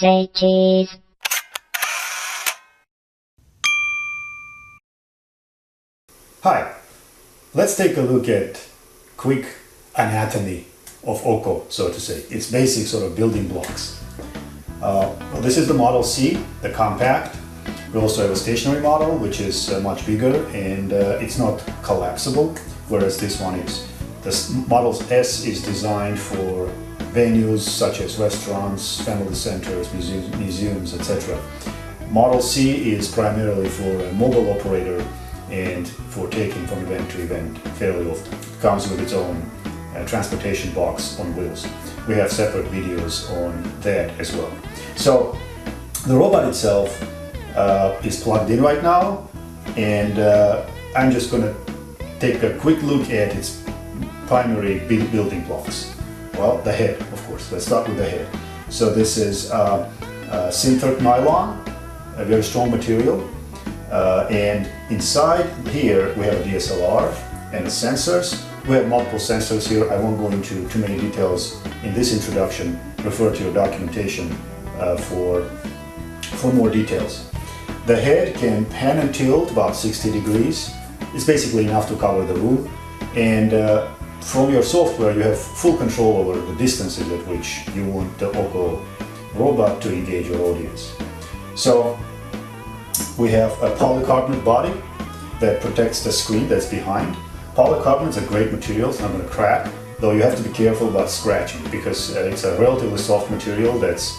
Say cheese. Hi, let's take a look at quick anatomy of OCCO, so to say. Its basic sort of building blocks. Well, this is the Model C, the compact. We also have a stationary model, which is much bigger and it's not collapsible, whereas this one is. The Model S is designed for venues such as restaurants, family centers, museums, etc. Model C is primarily for a mobile operator and for taking from event to event fairly often. It comes with its own transportation box on wheels. We have separate videos on that as well. So the robot itself is plugged in right now, and I'm just going to take a quick look at its primary building blocks. Well, the head, of course. Let's start with the head. So this is synthetic nylon, a very strong material. And inside here we have a DSLR and the sensors. We have multiple sensors here. I won't go into too many details in this introduction. Refer to your documentation for more details. The head can pan and tilt about 60 degrees. It's basically enough to cover the room. And from your software you have full control over the distances at which you want the OCCO robot to engage your audience. So we have a polycarbonate body that protects the screen that's behind. Polycarbonate is a great material, it's not going to crack, though you have to be careful about scratching because it's a relatively soft material that's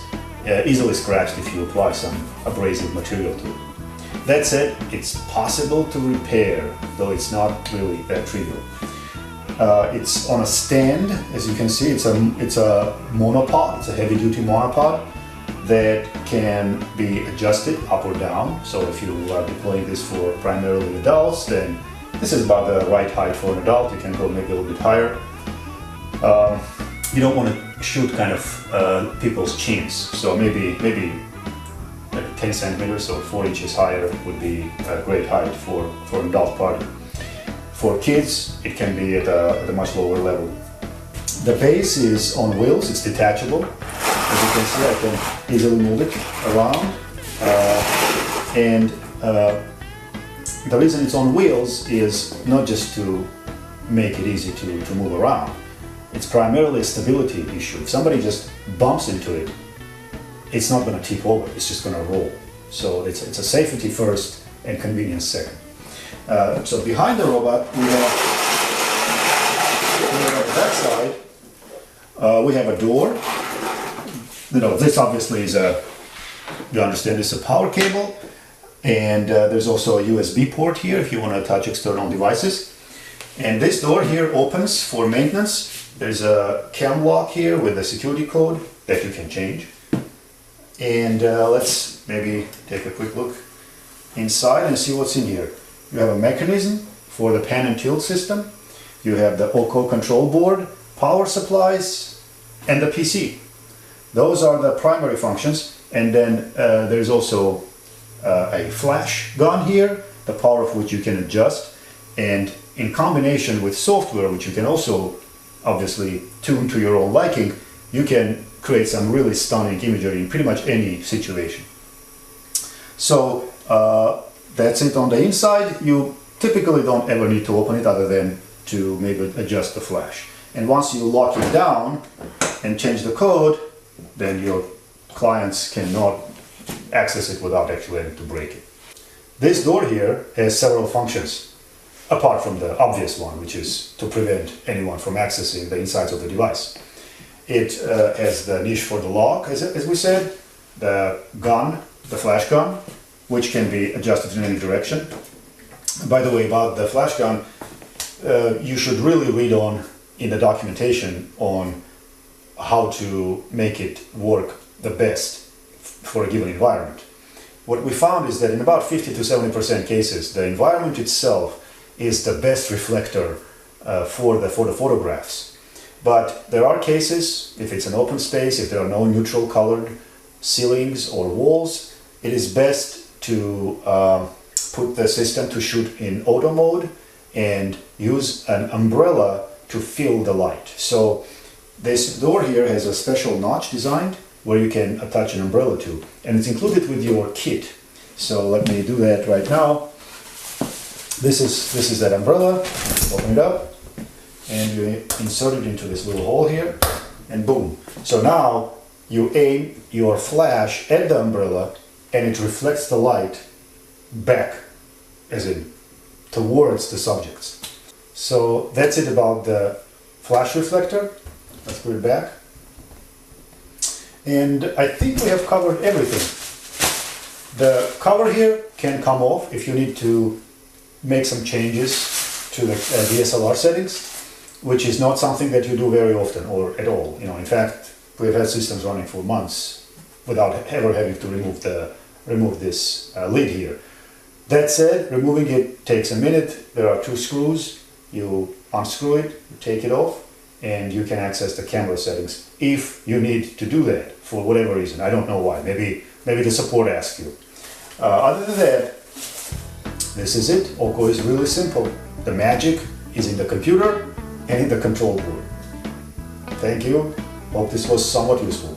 easily scratched if you apply some abrasive material to it. That said, it's possible to repair, though it's not really that trivial. It's on a stand, as you can see. It's a monopod, it's a heavy-duty monopod that can be adjusted up or down. So if you are deploying this for primarily adults, then this is about the right height for an adult. You can go maybe a little bit higher. You don't want to shoot kind of people's chins, so maybe 10 centimeters or 4 inches higher would be a great height for an adult party. For kids, it can be at a much lower level. The base is on wheels, it's detachable. As you can see, I can easily move it around. The reason it's on wheels is not just to make it easy to move around. It's primarily a stability issue. If somebody just bumps into it, it's not going to tip over, it's just going to roll. So it's a safety first and convenience second. So behind the robot, we have on the back side, we have a door. You know, this obviously is you understand, it's a power cable, and there's also a USB port here if you want to touch external devices. And this door here opens for maintenance. There's a cam lock here with a security code that you can change. And let's maybe take a quick look inside and see what's in here. You have a mechanism for the pan and tilt system. You have the OCCO control board, power supplies, and the PC. Those are the primary functions. And then there's also a flash gun here, the power of which you can adjust. And in combination with software, which you can also obviously tune to your own liking, you can create some really stunning imagery in pretty much any situation. So that's it on the inside. You typically don't ever need to open it other than to maybe adjust the flash. And once you lock it down and change the code, then your clients cannot access it without actually having to break it. This door here has several functions, apart from the obvious one, which is to prevent anyone from accessing the insides of the device. It has the niche for the lock, as we said, the gun, the flash gun, which can be adjusted in any direction. By the way, about the flash gun, you should really read on in the documentation on how to make it work the best for a given environment. What we found is that in about 50 to 70% cases, the environment itself is the best reflector for the photographs. But there are cases, if it's an open space, if there are no neutral colored ceilings or walls, it is best to put the system to shoot in auto mode and use an umbrella to fill the light. So this door here has a special notch designed where you can attach an umbrella to, and it's included with your kit. So let me do that right now. This is that umbrella. Open it up, and you insert it into this little hole here, and boom. So now you aim your flash at the umbrella, and it reflects the light back, as in towards the subjects. So that's it about the flash reflector. Let's put it back. And I think we have covered everything. The cover here can come off if you need to make some changes to the DSLR settings, which is not something that you do very often or at all. You know, in fact, we've had systems running for months without ever having to remove this lid here. That said, removing it takes a minute. There are two screws. You unscrew it, you take it off, and you can access the camera settings if you need to do that for whatever reason. I don't know why. Maybe the support asks you. Other than that, this is it. OCCO is really simple. The magic is in the computer and in the control board. Thank you. Hope this was somewhat useful.